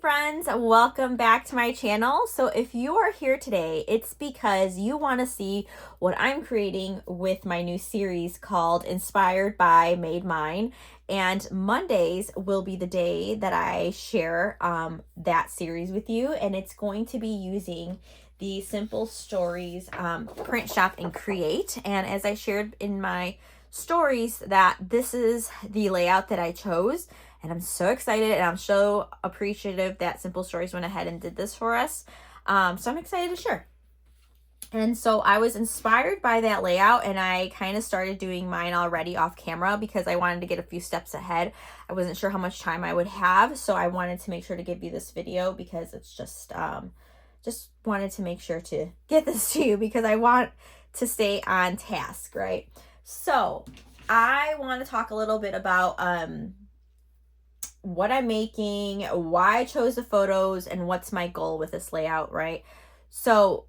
friends, welcome back to my channel. So if you are here today, it's because you want to see what I'm creating with my new series called Inspired by Made Mine. And Mondays will be the day that I share that series with you, and it's going to be using the Simple Stories Print Shop and Create. And as I shared in my stories, that this is the layout that I chose. And I'm so excited, and I'm so appreciative that Simple Stories went ahead and did this for us. So I'm excited to share. And so I was inspired by that layout, and I kind of started doing mine already off camera because I wanted to get a few steps ahead. I wasn't sure how much time I would have, so I wanted to make sure to give you this video because it's just wanted to make sure to get this to you because I want to stay on task, right? So I want to talk a little bit about what I'm making, why I chose the photos, and what's my goal with this layout, right? So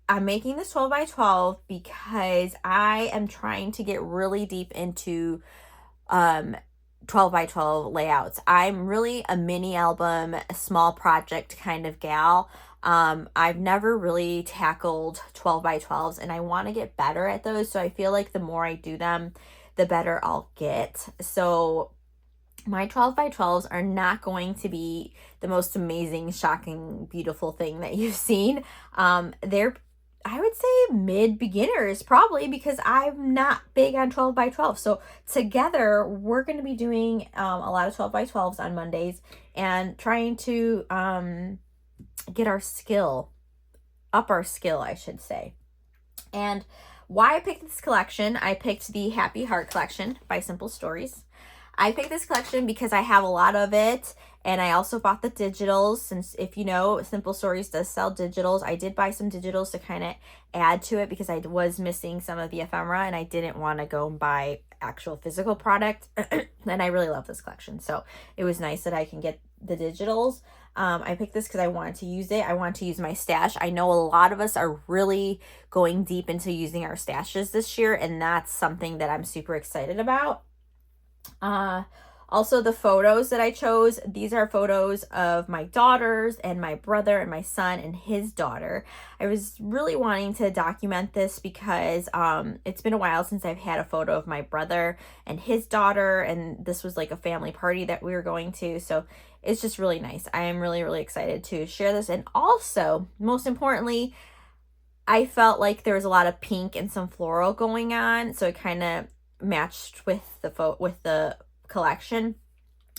I'm making this 12 by 12 because I am trying to get really deep into 12 by 12 layouts. I'm really a mini album, a small project kind of gal. I've never really tackled 12 by 12s, and I want to get better at those. So I feel like the more I do them, the better I'll get. So my 12 by 12s are not going to be the most amazing, shocking, beautiful thing that you've seen. They're, I would say, mid beginners probably, because I'm not big on 12 by 12. So together we're going to be doing a lot of 12 by 12s on Mondays and trying to get our skill, up our skill, I should say. And why I picked this collection, I picked the Happy Heart collection by Simple Stories. I picked this collection because I have a lot of it, and I also bought the digitals, since if you know, Simple Stories does sell digitals. I did buy some digitals to kind of add to it because I was missing some of the ephemera, and I didn't want to go and buy actual physical product. And I really love this collection, so it was nice that I can get the digitals. I picked this because I wanted to use it. I want to use my stash. I know a lot of us are really going deep into using our stashes this year, and that's something that I'm super excited about. Also, the photos that I chose, these are photos of my daughters and my brother and my son and his daughter. I was really wanting to document this because it's been a while since I've had a photo of my brother and his daughter, and this was like a family party that we were going to, so it's just really nice. I am really, really excited to share this. And also, most importantly, I felt like there was a lot of pink and some floral going on, so it kind of matched with the collection.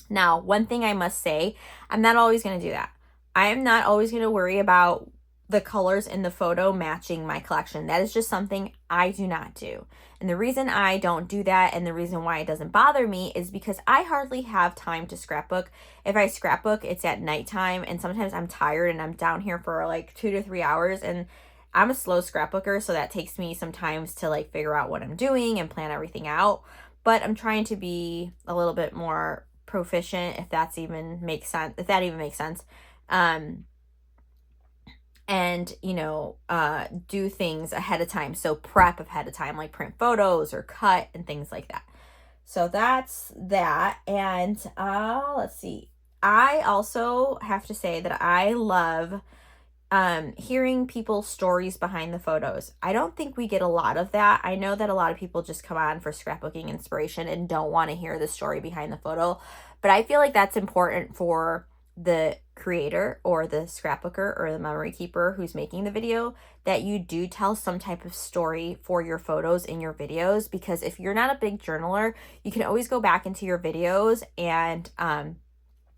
Now, one thing I must say, I'm not always going to do that. I am not always going to worry about the colors in the photo matching my collection. That is just something I do not do. And the reason I don't do that, and the reason why it doesn't bother me, is because I hardly have time to scrapbook. If I scrapbook, it's at nighttime, and sometimes I'm tired and I'm down here for like 2 to 3 hours, and I'm a slow scrapbooker, so that takes me some times to like figure out what I'm doing and plan everything out. But I'm trying to be a little bit more proficient, if that even makes sense. And do things ahead of time. So prep ahead of time, like print photos or cut and things like that. So that's that. And let's see. I also have to say that I love hearing people's stories behind the photos. I don't think we get a lot of that. I know that a lot of people just come on for scrapbooking inspiration and don't want to hear the story behind the photo, but I feel like that's important for the creator or the scrapbooker or the memory keeper who's making the video, that you do tell some type of story for your photos in your videos, because if you're not a big journaler, you can always go back into your videos and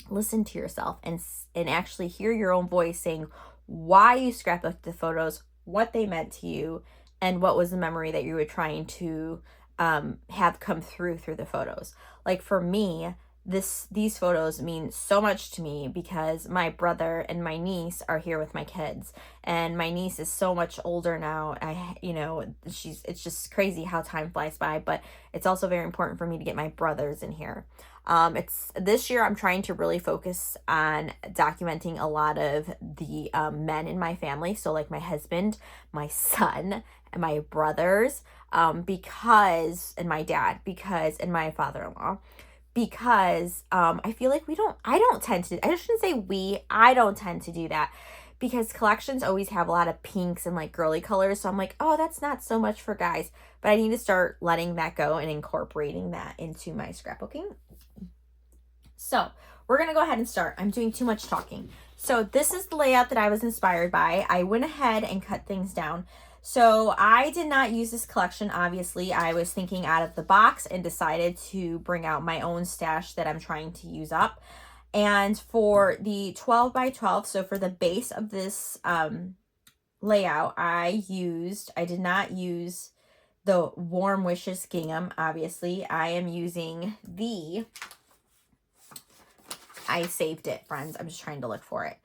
listen to yourself and actually hear your own voice saying why you scrapbooked the photos, what they meant to you, and what was the memory that you were trying to have come through the photos. Like for me, these photos mean so much to me because my brother and my niece are here with my kids, and my niece is so much older now. It's just crazy how time flies by, but it's also very important for me to get my brothers in here. This year I'm trying to really focus on documenting a lot of the men in my family. So like my husband, my son, and my brothers, and my dad, and my father-in-law, because I feel like I don't tend to, I shouldn't say I don't tend to do that because collections always have a lot of pinks and like girly colors. So I'm like, oh, that's not so much for guys, but I need to start letting that go and incorporating that into my scrapbooking. So we're going to go ahead and start. I'm doing too much talking. So this is the layout that I was inspired by. I went ahead and cut things down. So I did not use this collection, obviously. I was thinking out of the box and decided to bring out my own stash that I'm trying to use up. And for the 12 by 12, so for the base of this layout, I did not use the Warm Wishes gingham, obviously. I am using I saved it, friends. I'm just trying to look for it.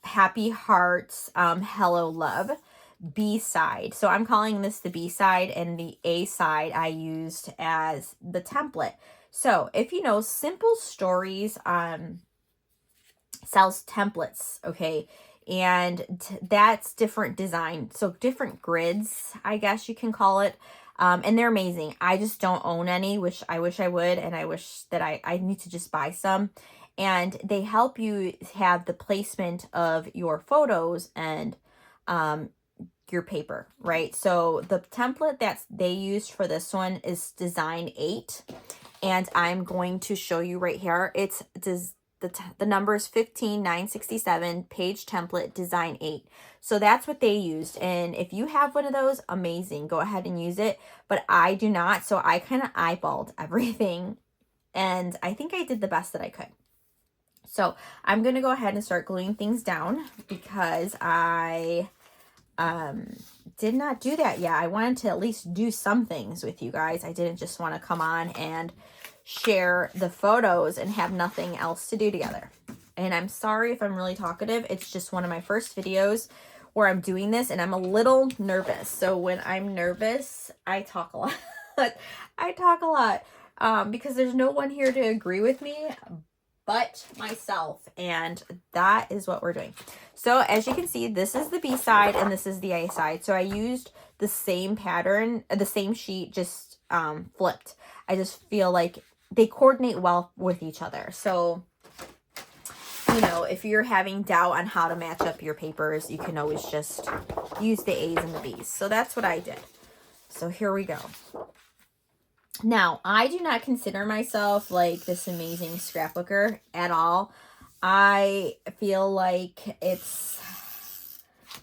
Happy Hearts, Hello Love, B-side. So I'm calling this the B-side, and the A-side I used as the template. So if you know, Simple Stories sells templates, okay? And that's different design. So different grids, I guess you can call it. And they're amazing. I just don't own any, which I wish I would. And I wish that I need to just buy some. And they help you have the placement of your photos and your paper, right? So the template that they used for this one is Design 8. And I'm going to show you right here. It's the number is 15967, page template, Design 8. So that's what they used. And if you have one of those, amazing. Go ahead and use it. But I do not. So I kind of eyeballed everything. And I think I did the best that I could. So I'm going to go ahead and start gluing things down because I did not do that yet. I wanted to at least do some things with you guys. I didn't just want to come on and share the photos and have nothing else to do together. And I'm sorry if I'm really talkative. It's just one of my first videos where I'm doing this and I'm a little nervous. So when I'm nervous, I talk a lot. I talk a lot because there's no one here to agree with me but myself, and that is what we're doing. So as you can see, this is the B side and this is the A side. So I used the same pattern, the same sheet, just flipped. I just feel like they coordinate well with each other. So, you know, if you're having doubt on how to match up your papers, you can always just use the A's and the B's. So that's what I did. So here we go. Now, I do not consider myself like this amazing scrapbooker at all. I feel like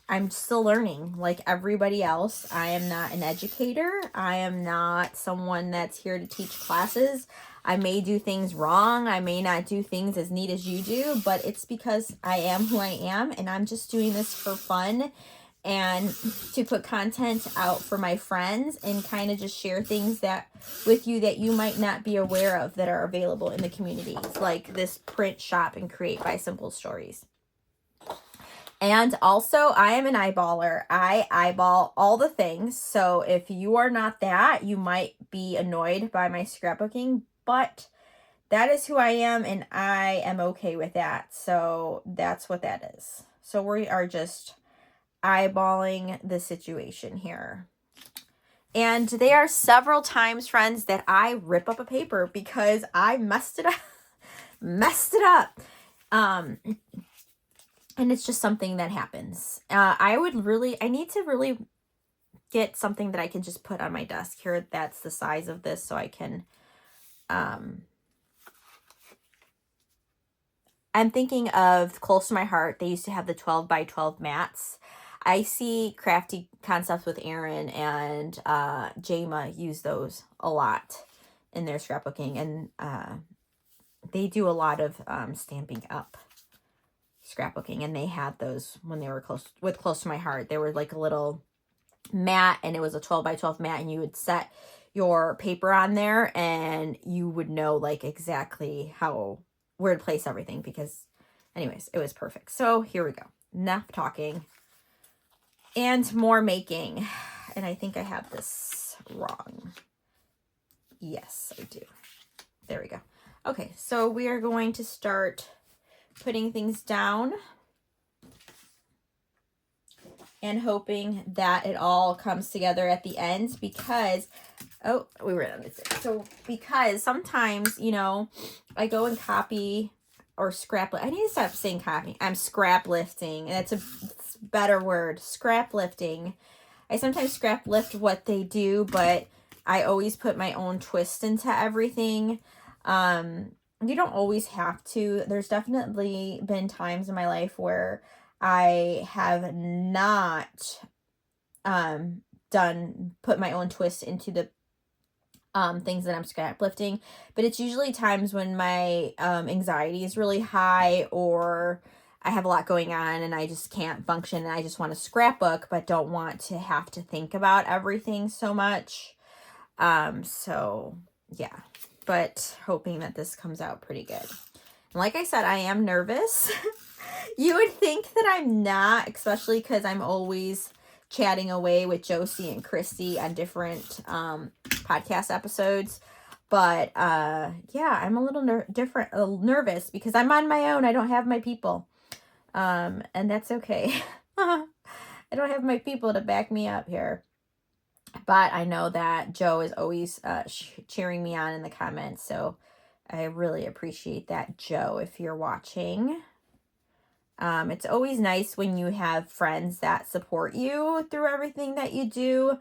I'm still learning like everybody else. I am not an educator. I am not someone that's here to teach classes. I may do things wrong. I may not do things as neat as you do, but it's because I am who I am and I'm just doing this for fun and to put content out for my friends and kind of just share things that with you that you might not be aware of that are available in the community, like this print shop and create by Simple Stories. And also, I am an eyeballer. I eyeball all the things. So if you are not that, you might be annoyed by my scrapbooking, but that is who I am and I am okay with that. So that's what that is. So we are just eyeballing the situation here. And there are several times, friends, that I rip up a paper because I messed it up. And it's just something that happens. I need to really get something that I can just put on my desk here. That's the size of this so I can, I'm thinking of close to my heart. They used to have the 12 by 12 mats. I see Crafty Concepts with Aaron and Jama use those a lot in their scrapbooking. And they do a lot of Stampin' Up scrapbooking. And they had those when they were close to my heart. They were like a little mat and it was a 12 by 12 mat. And you would set your paper on there and you would know like exactly where to place everything. Because anyways, it was perfect. So here we go. Enough talking. And more making. And I think I have this wrong. Yes, I do. There we go. Okay, so we are going to start putting things down and hoping that it all comes together at the end, because Oh, we were on this. So because sometimes, you know, I go and copy or scrap. I need to stop saying copy. I'm scrap lifting. And that's a better word. Scrap lifting. I sometimes scrap lift what they do, but I always put my own twist into everything. You don't always have to. There's definitely been times in my life where I have not put my own twist into the things that I'm scrap lifting, but it's usually times when my anxiety is really high, or I have a lot going on and I just can't function, and I just want to scrapbook but don't want to have to think about everything so much. So yeah, but hoping that this comes out pretty good. And like I said, I am nervous. You would think that I'm not, especially because I'm always chatting away with Josie and Christy on different podcast episodes. But yeah, I'm a little nervous because I'm on my own. I don't have my people. And that's okay. I don't have my people to back me up here. But I know that Joe is always cheering me on in the comments. So I really appreciate that, Joe, if you're watching. It's always nice when you have friends that support you through everything that you do,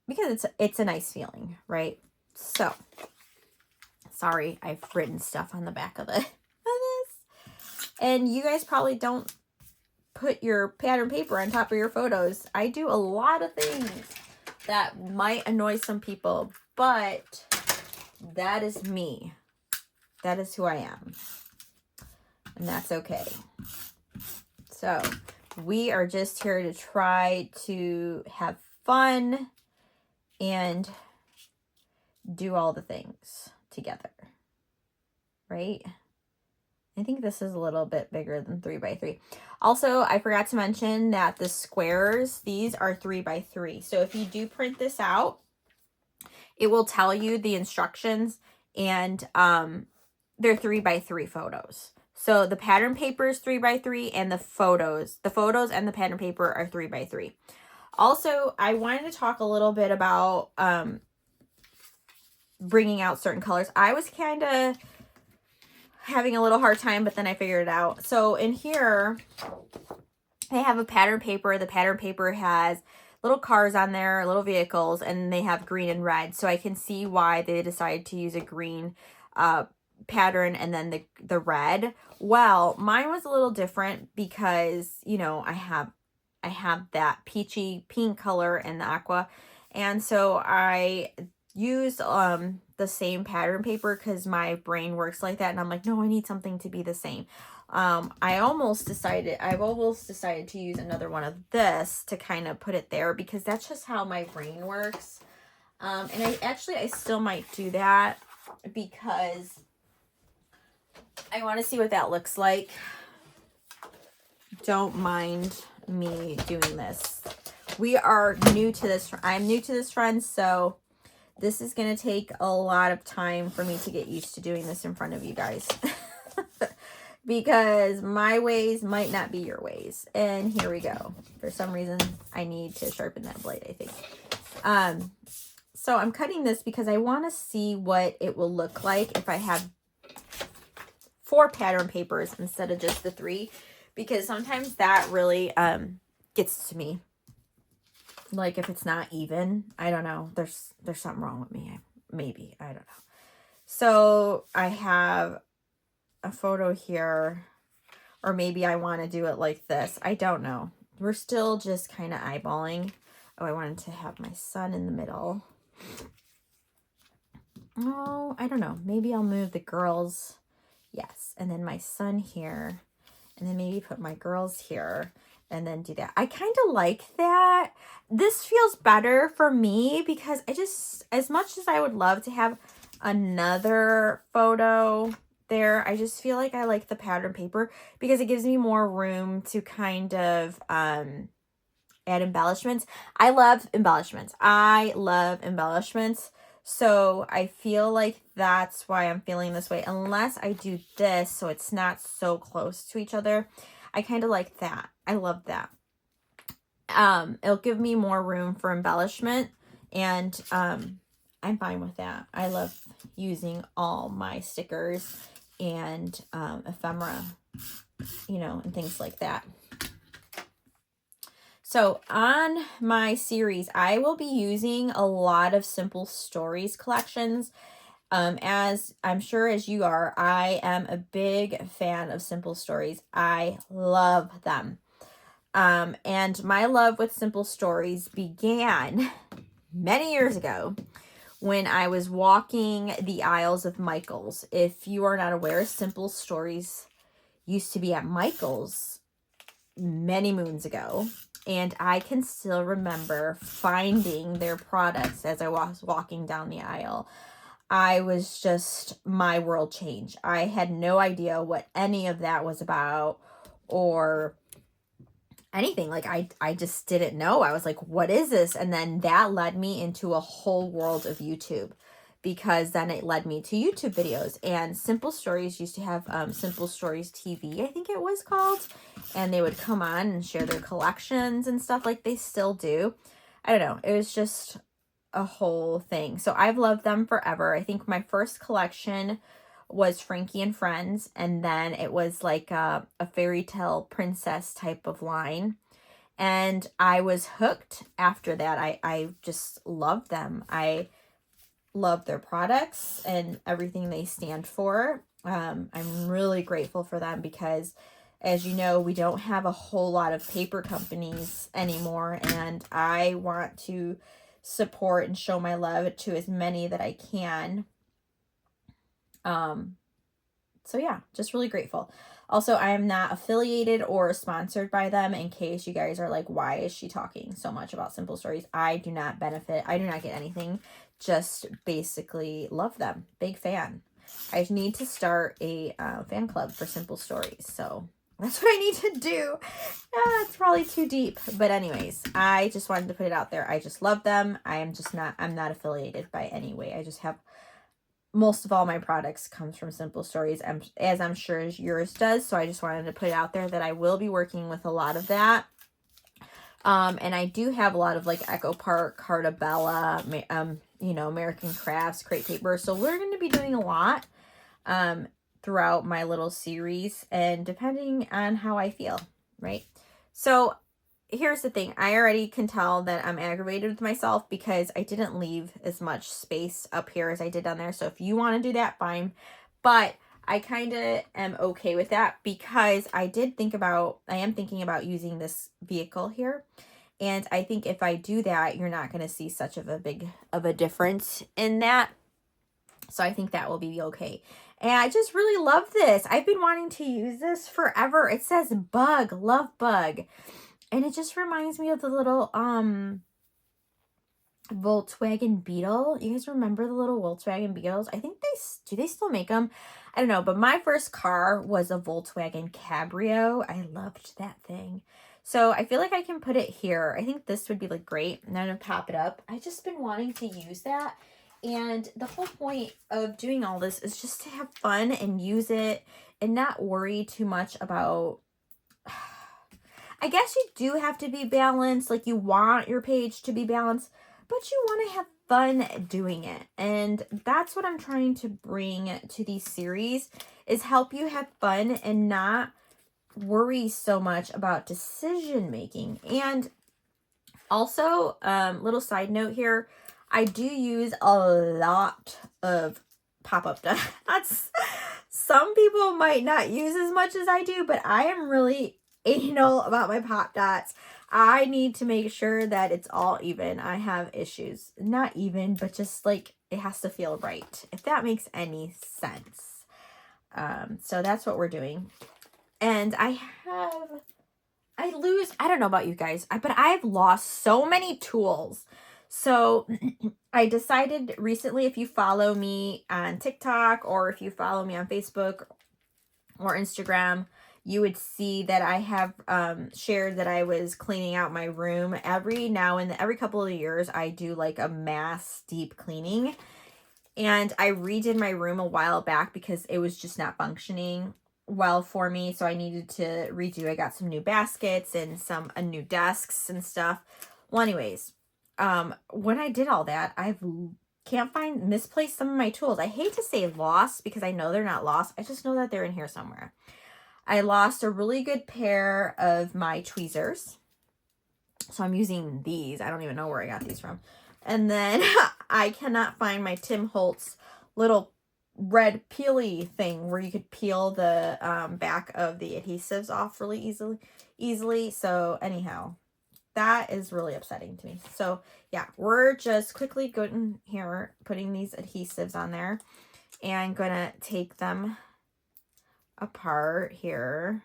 because it's a nice feeling, right? So, sorry, I've written stuff on the back of this. And you guys probably don't put your pattern paper on top of your photos. I do a lot of things that might annoy some people, but that is me. That is who I am. And that's okay. So we are just here to try to have fun and do all the things together, right? I think this is a little bit bigger than 3x3. Also, I forgot to mention that the squares, these are 3x3. So if you do print this out, it will tell you the instructions, and they're 3x3 photos. So the pattern paper is 3x3, and the photos and the pattern paper are 3x3. Also, I wanted to talk a little bit about bringing out certain colors. I was kind of having a little hard time, but then I figured it out. So in here, they have a pattern paper. The pattern paper has little cars on there, little vehicles, and they have green and red. So I can see why they decided to use a green pattern and then the red. Well, mine was a little different because, you know, I have that peachy pink color and the aqua, and so I used the same pattern paper because my brain works like that, and I'm like, no, I need something to be the same. I've almost decided to use another one of this to kind of put it there, because that's just how my brain works. And I still might do that because I want to see what that looks like. Don't mind me doing this. We are new to this. I'm new to this, friends, so this is going to take a lot of time for me to get used to doing this in front of you guys. Because my ways might not be your ways. And here we go. For some reason, I need to sharpen that blade, I think. So I'm cutting this because I want to see what it will look like if I have 4 pattern papers instead of just the 3. Because sometimes that really gets to me. Like if it's not even, I don't know. There's something wrong with me. Maybe, I don't know. So I have a photo here, or maybe I want to do it like this. I don't know. We're still just kind of eyeballing. Oh, I wanted to have my son in the middle. Oh, I don't know. Maybe I'll move the girls. Yes. And then my son here. And then maybe put my girls here. And then do that. I kind of like that. This feels better for me because I just, as much as I would love to have another photo there, I just feel like I like the pattern paper because it gives me more room to kind of add embellishments. I love embellishments. So I feel like that's why I'm feeling this way. Unless I do this so it's not so close to each other. I kind of like that. I love that. It'll give me more room for embellishment And I'm fine with that. I love using all my stickers and ephemera, you know, and things like that. So on my series, I will be using a lot of Simple Stories collections. As I'm sure as you are, I am a big fan of Simple Stories. I love them. And my love with Simple Stories began many years ago when I was walking the aisles of Michael's. If you are not aware, Simple Stories used to be at Michael's many moons ago. And I can still remember finding their products as I was walking down the aisle. I was just, my world changed. I had no idea what any of that was about or anything. Like I just didn't know. I was like, what is this? And then that led me into a whole world of YouTube, because then it led me to YouTube videos. And Simple Stories used to have Simple Stories TV, I think it was called, and they would come on and share their collections and stuff like they still do. I don't know. It was just a whole thing. So I've loved them forever. I think my first collection was Frankie and Friends, and then it was like a fairy tale princess type of line. And I was hooked after that. I just loved them. I love their products and everything they stand for. I'm really grateful for them because, as you know, we don't have a whole lot of paper companies anymore, and I want to support and show my love to as many that I can. So yeah, just really grateful. Also, I am not affiliated or sponsored by them, in case you guys are like, why is she talking so much about Simple Stories? I do not benefit. I do not get anything. Just basically love them. Big fan. I need to start a fan club for Simple Stories. So that's what I need to do. It's probably too deep. But anyways, I just wanted to put it out there. I just love them. I'm not affiliated by any way. I just have, most of all my products comes from Simple Stories, as I'm sure as yours does. So I just wanted to put it out there that I will be working with a lot of that. And I do have a lot of like Echo Park, Carta Bella, you know, American Crafts, Crate Paper. So we're going to be doing a lot throughout my little series, and depending on how I feel, right? So here's the thing. I already can tell that I'm aggravated with myself because I didn't leave as much space up here as I did down there. So if you want to do that, fine. But I kind of am okay with that because I am thinking about using this vehicle here. And I think if I do that, you're not going to see such of a difference in that. So I think that will be okay. And I just really love this. I've been wanting to use this forever. It says Bug, love Bug. And it just reminds me of the little Volkswagen Beetle. You guys remember the little Volkswagen Beetles? I think do they still make them? I don't know, but my first car was a Volkswagen Cabrio. I loved that thing. So I feel like I can put it here. I think this would be like great. And I'm gonna pop it up. I've just been wanting to use that. And the whole point of doing all this is just to have fun and use it and not worry too much about, I guess you do have to be balanced. Like, you want your page to be balanced, but you want to have fun doing it. And that's what I'm trying to bring to these series, is help you have fun and not worry so much about decision making. And also, little side note here, I do use a lot of pop-up dots. Some people might not use as much as I do, but I am really anal about my pop dots. I need to make sure that it's all even. I have issues. Not even, but just like, it has to feel right, if that makes any sense. So that's what we're doing. And I don't know about you guys, but I've lost so many tools. So I decided recently, if you follow me on TikTok or if you follow me on Facebook or Instagram, you would see that I have shared that I was cleaning out my room. Every couple of years, I do like a mass deep cleaning. And I redid my room a while back because it was just not functioning well for me. So I needed to redo. I got some new baskets and some new desks and stuff. Well, anyways, when I did all that, misplaced some of my tools. I hate to say lost because I know they're not lost. I just know that they're in here somewhere. I lost a really good pair of my tweezers. So I'm using these. I don't even know where I got these from. And then I cannot find my Tim Holtz little red peely thing where you could peel the back of the adhesives off really easily. So anyhow, that is really upsetting to me. So yeah, we're just quickly going here, putting these adhesives on there and gonna take them apart here.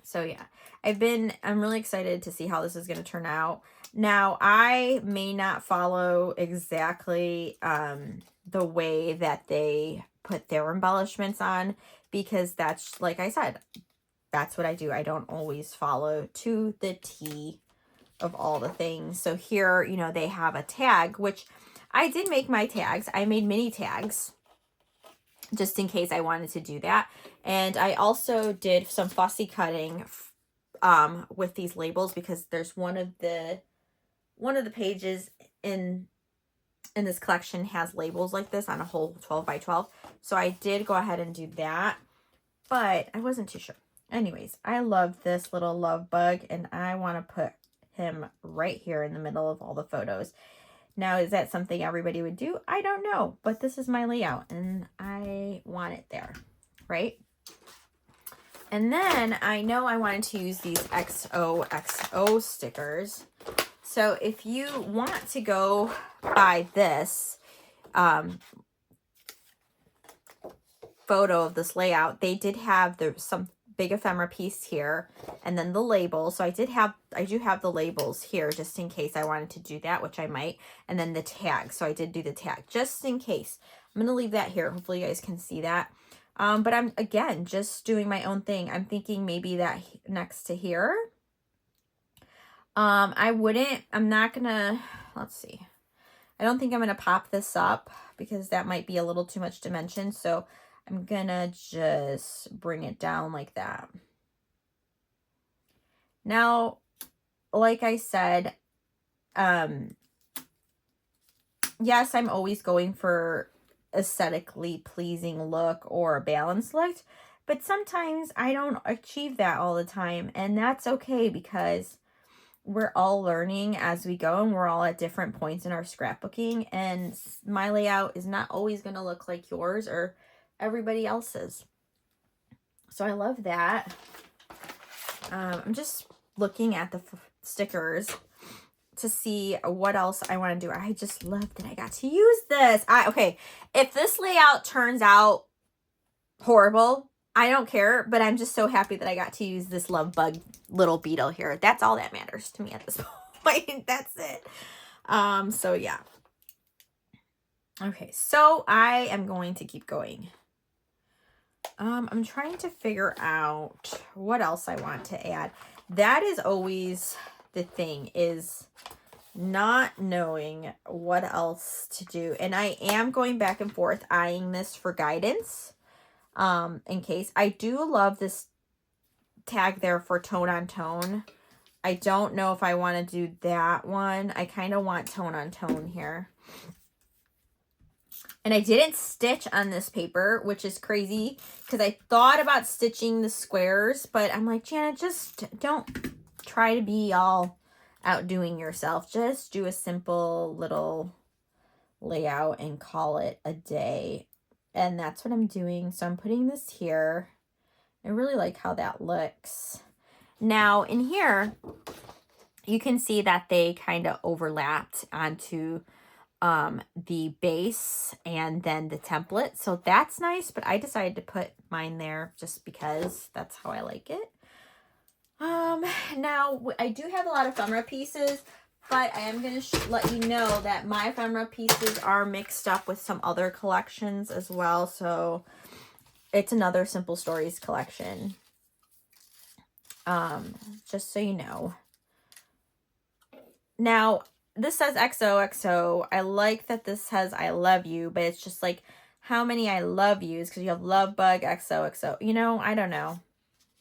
So yeah, I'm really excited to see how this is going to turn out. Now, I may not follow exactly the way that they put their embellishments on, because that's, like I said, that's what I do. I don't always follow to the T of all the things. So here, you know, they have a tag, which I did make my tags. I made mini tags just in case I wanted to do that. And I also did some fussy cutting with these labels, because there's one of the pages in this collection has labels like this on a whole 12 by 12. So I did go ahead and do that, but I wasn't too sure. Anyways, I love this little love bug, and I want to put him right here in the middle of all the photos. Now, is that something everybody would do? I don't know, but this is my layout and I want it there, right? And then I know I wanted to use these XOXO stickers. So if you want to go buy this photo of this layout, they did have some big ephemera piece here, and then the label. So I do have the labels here just in case I wanted to do that, which I might, and then the tag. So I did do the tag just in case. I'm going to leave that here. Hopefully you guys can see that. But I'm, again, just doing my own thing. I'm thinking maybe that next to here. I'm not going to, let's see. I don't think I'm going to pop this up because that might be a little too much dimension. So I'm gonna just bring it down like that. Now, like I said, yes, I'm always going for aesthetically pleasing look or a balanced look, but sometimes I don't achieve that all the time, and that's okay, because we're all learning as we go, and we're all at different points in our scrapbooking, and my layout is not always going to look like yours or everybody else's. So I love that. I'm just looking at the stickers to see what else I want to do. I just love that I got to use this. Okay, if this layout turns out horrible, I don't care, but I'm just so happy that I got to use this love bug little beetle here. That's all that matters to me at this point. That's it. So yeah. Okay, so I am going to keep going. I'm trying to figure out what else I want to add. That is always the thing, is not knowing what else to do. And I am going back and forth eyeing this for guidance. In case. I do love this tag there for tone on tone. I don't know if I want to do that one. I kind of want tone on tone here. And I didn't stitch on this paper, which is crazy, because I thought about stitching the squares, but I'm like, Janet, just don't try to be all outdoing yourself. Just do a simple little layout and call it a day. And that's what I'm doing. So I'm putting this here. I really like how that looks. Now in here, you can see that they kind of overlapped onto the base and then the template. So that's nice, but I decided to put mine there just because that's how I like it. Now I do have a lot of ephemera pieces, but I am going to let you know that my ephemera pieces are mixed up with some other collections as well. So it's another Simple Stories collection. Just so you know. Now, this says XOXO. I like that this says I love you, but it's just like, how many I love yous? Because you have love bug, XOXO. You know, I don't know.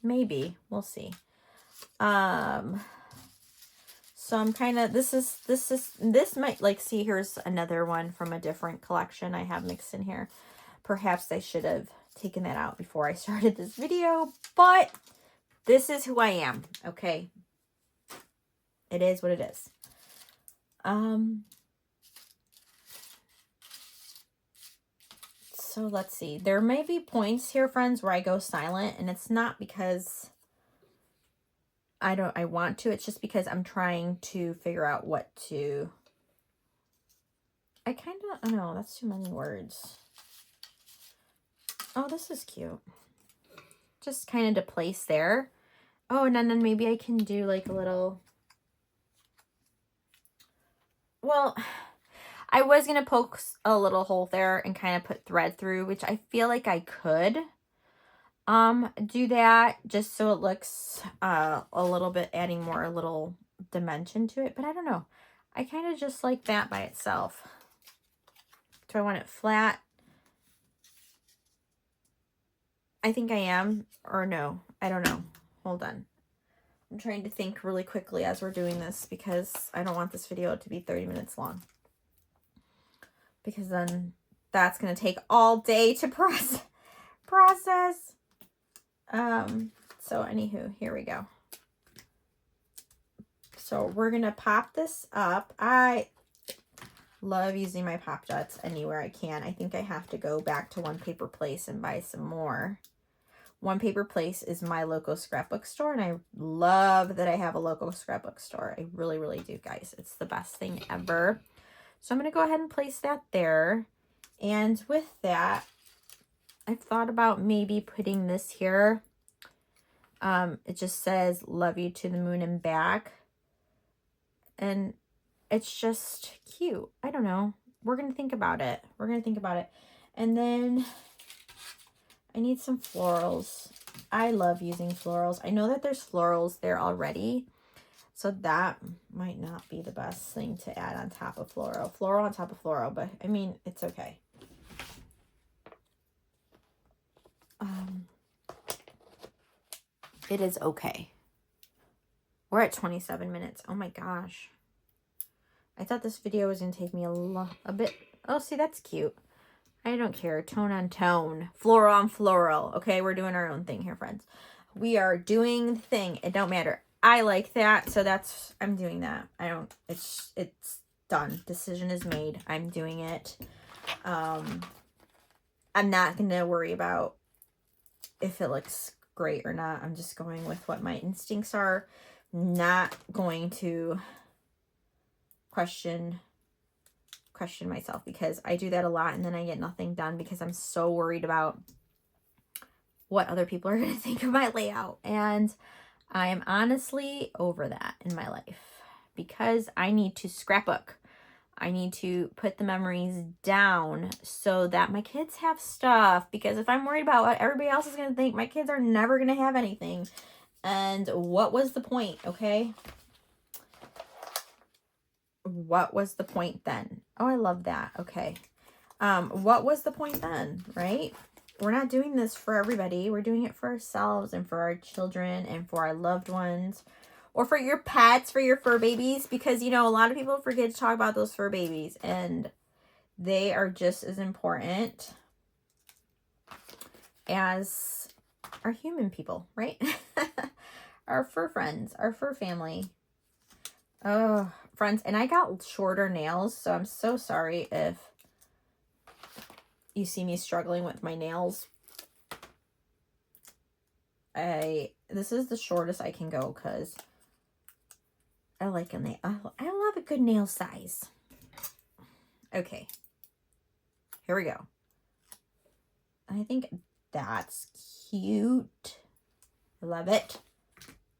Maybe. We'll see. So I'm kind of, this might, like, see, here's another one from a different collection I have mixed in here. Perhaps I should have taken that out before I started this video, but this is who I am, okay? It is what it is. So let's see. There may be points here, friends, where I go silent, and it's not because I want to. It's just because I'm trying to figure out what to. I kind of, oh no, that's too many words. Oh, this is cute. Just kind of to place there. Oh, and then maybe I can do like a little. Well, I was going to poke a little hole there and kind of put thread through, which I feel like I could do that just so it looks a little bit, adding more a little dimension to it, but I don't know. I kind of just like that by itself. Do I want it flat? I think I am, or no, I don't know. Hold on. I'm trying to think really quickly as we're doing this because I don't want this video to be 30 minutes long. Because then that's going to take all day to process. So anywho, here we go. So we're going to pop this up. I love using my Pop Dots anywhere I can. I think I have to go back to One Paper Place and buy some more. One Paper Place is my local scrapbook store, and I love that I have a local scrapbook store. I really, really do, guys. It's the best thing ever. So I'm going to go ahead and place that there. And with that, I've thought about maybe putting this here. It just says, love you to the moon and back. And it's just cute. I don't know. We're going to think about it. We're going to think about it. And then I need some florals. I love using florals. I know that there's florals there already. So that might not be the best thing to add on top of floral. Floral on top of floral. But, I mean, it's okay. It is okay. We're at 27 minutes. Oh my gosh. I thought this video was going to take me a bit. Oh, see, that's cute. I don't care. Tone on tone. Floral on floral. Okay, we're doing our own thing here, friends. We are doing the thing. It don't matter. I like that. So I'm doing that. It's done. Decision is made. I'm doing it. I'm not going to worry about if it looks great or not. I'm just going with what my instincts are. Not going to question myself, because I do that a lot and then I get nothing done because I'm so worried about what other people are going to think of my layout. And I am honestly over that in my life because I need to scrapbook. I need to put the memories down so that my kids have stuff, because if I'm worried about what everybody else is going to think, my kids are never going to have anything. And what was the point, okay? What was the point then? Oh, I love that. Okay. What was the point then, right? We're not doing this for everybody. We're doing it for ourselves and for our children and for our loved ones, or for your pets, for your fur babies, because, you know, a lot of people forget to talk about those fur babies, and they are just as important as our human people, right? Our fur friends, our fur family. Oh, friends, and I got shorter nails, so I'm so sorry if you see me struggling with my nails. This is the shortest I can go because I like a nail. I love a good nail size. Okay, here we go. I think that's cute. I love it.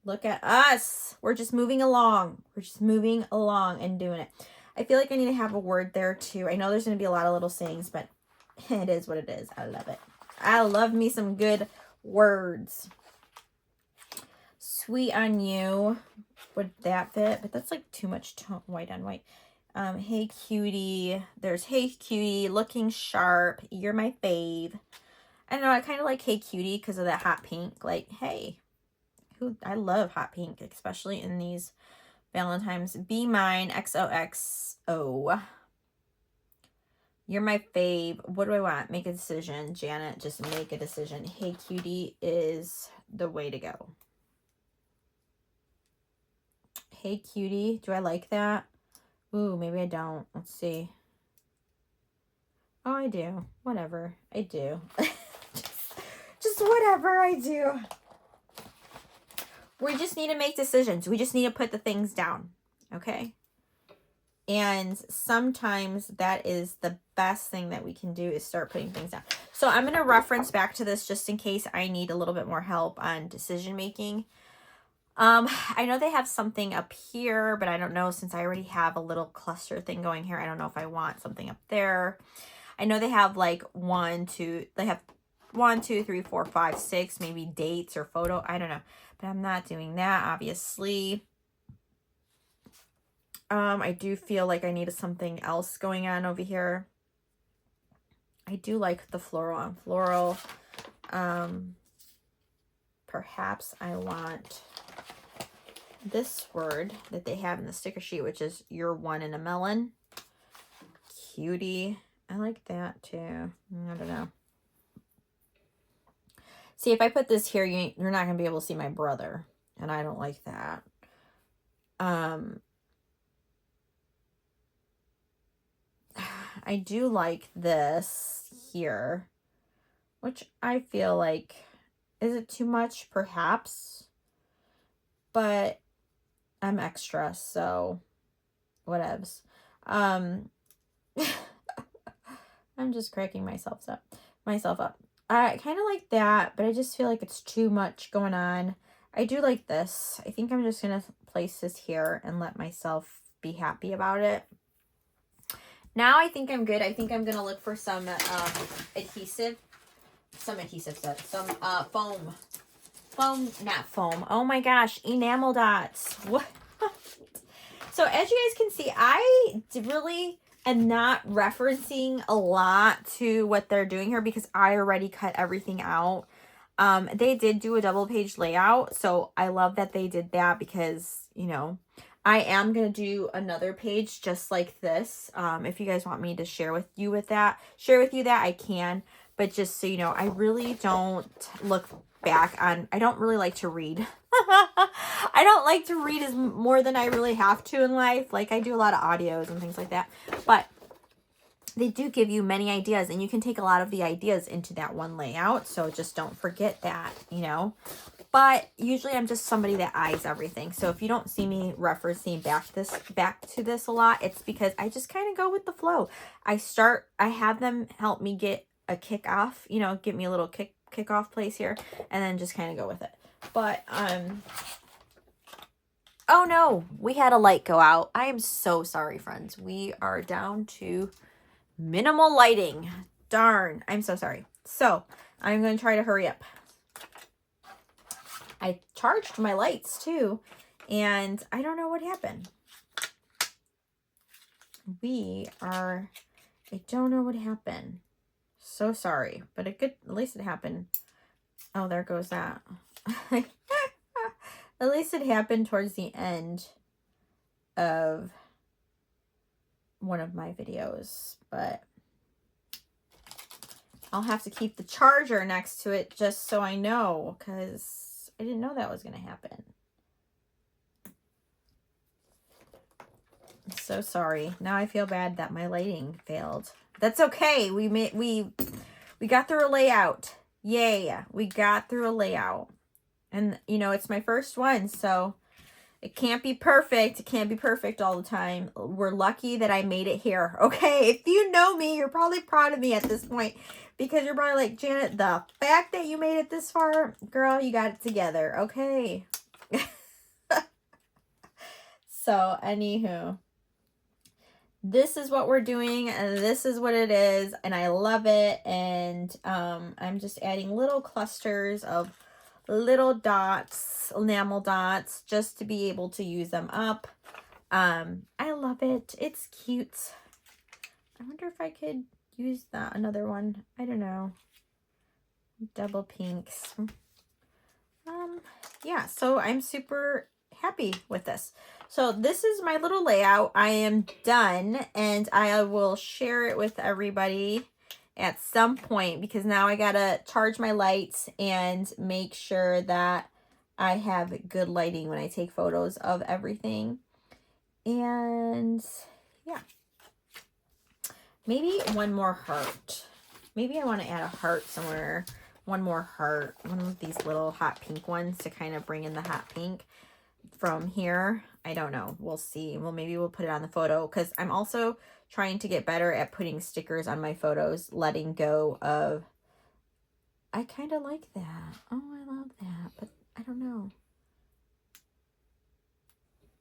Look at us. We're just moving along. We're just moving along and doing it. I feel like I need to have a word there too. I know there's going to be a lot of little sayings, but it is what it is. I love it. I love me some good words. Sweet on you. Would that fit? But that's like too much white on white. Hey cutie. There's hey cutie. Looking sharp. You're my fave. I don't know. I kind of like hey cutie because of that hot pink. Like, hey. I love hot pink, especially in these Valentine's. Be mine. XOXO. You're my fave. What do I want? Make a decision. Janet, just make a decision. Hey Cutie is the way to go. Hey Cutie. Do I like that? Ooh, maybe I don't. Let's see. Oh, I do. Whatever. I do. just whatever I do. We just need to make decisions. We just need to put the things down. Okay? And sometimes that is the best thing that we can do is start putting things down. So I'm going to reference back to this just in case I need a little bit more help on decision making. I know they have something up here, but I don't know, since I already have a little cluster thing going here. I don't know if I want something up there. I know they have like 1, 2, 3, 4, 5, 6, maybe dates or photo. I don't know, but I'm not doing that, obviously. I do feel like I need something else going on over here. I do like the floral on floral. Perhaps I want this word that they have in the sticker sheet, which is "You're one in a melon." Cutie. I like that too. I don't know. See, if I put this here, you're not going to be able to see my brother. And I don't like that. I do like this here, which I feel like, is it too much? Perhaps. But I'm extra, so whatevs. I'm just cracking myself up. I kind of like that, but I just feel like it's too much going on. I do like this. I think I'm just going to place this here and let myself be happy about it. Now I think I'm good. I think I'm going to look for some adhesive. Some foam. Not foam. Oh my gosh. Enamel dots. What? So as you guys can see, I really am not referencing a lot to what they're doing here because I already cut everything out. They did do a double page layout. So I love that they did that because, you know, I am going to do another page just like this. If you guys want me to share with you that, I can. But just so you know, I really don't look back on, I don't really like to read. I don't like to read as more than I really have to in life. Like I do a lot of audios and things like that. But they do give you many ideas and you can take a lot of the ideas into that one layout. So just don't forget that, you know. But usually I'm just somebody that eyes everything. So if you don't see me referencing back to this a lot, it's because I just kind of go with the flow. I have them help me get a kick off, you know, give me a little kick off place here and then just kind of go with it. But oh no, we had a light go out. I am so sorry, friends. We are down to minimal lighting. Darn, I'm so sorry. So I'm going to try to hurry up. I charged my lights too, and I don't know what happened. I don't know what happened. So sorry, but at least it happened. Oh, there goes that. At least it happened towards the end of one of my videos, but I'll have to keep the charger next to it just so I know, because I didn't know that was going to happen. I'm so sorry. Now I feel bad that my lighting failed. That's okay. We got through a layout. Yay. We got through a layout. And, you know, it's my first one, so it can't be perfect. It can't be perfect all the time. We're lucky that I made it here, okay? If you know me, you're probably proud of me at this point because you're probably like, Janet, the fact that you made it this far, girl, you got it together, okay? So, anywho, this is what we're doing, and this is what it is, and I love it, and I'm just adding little clusters of little dots, enamel dots, just to be able to use them up. I love it. It's cute. I wonder if I could use another one. I don't know. Double pinks. Yeah, so I'm super happy with this. So this is my little layout. I am done, and I will share it with everybody at some point, because now I gotta charge my lights and make sure that I have good lighting when I take photos of everything. And yeah, maybe one more heart. Maybe I want to add a heart somewhere. One more heart. One of these little hot pink ones to kind of bring in the hot pink from here. I don't know. We'll see. Well, maybe we'll put it on the photo, because I'm also trying to get better at putting stickers on my photos, letting go of... I kind of like that. Oh, I love that, but I don't know.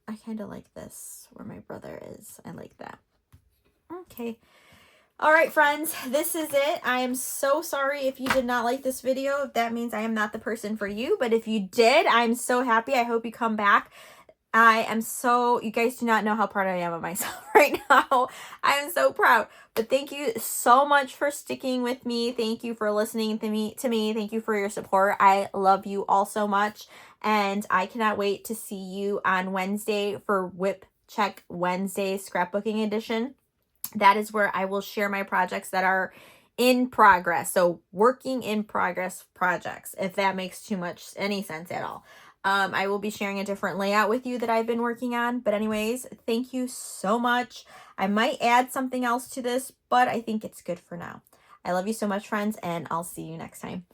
I kind of like this where my brother is. I like that. Okay. All right, friends, this is it. I am so sorry if you did not like this video. That means I am not the person for you. But if you did, I'm so happy. I hope you come back. You guys do not know how proud I am of myself right now. I am so proud. But thank you so much for sticking with me. Thank you for listening to me. Thank you for your support. I love you all so much. And I cannot wait to see you on Wednesday for Whip Check Wednesday Scrapbooking Edition. That is where I will share my projects that are in progress. So working in progress projects, if that makes any sense at all. I will be sharing a different layout with you that I've been working on. But anyways, thank you so much. I might add something else to this, but I think it's good for now. I love you so much, friends, and I'll see you next time.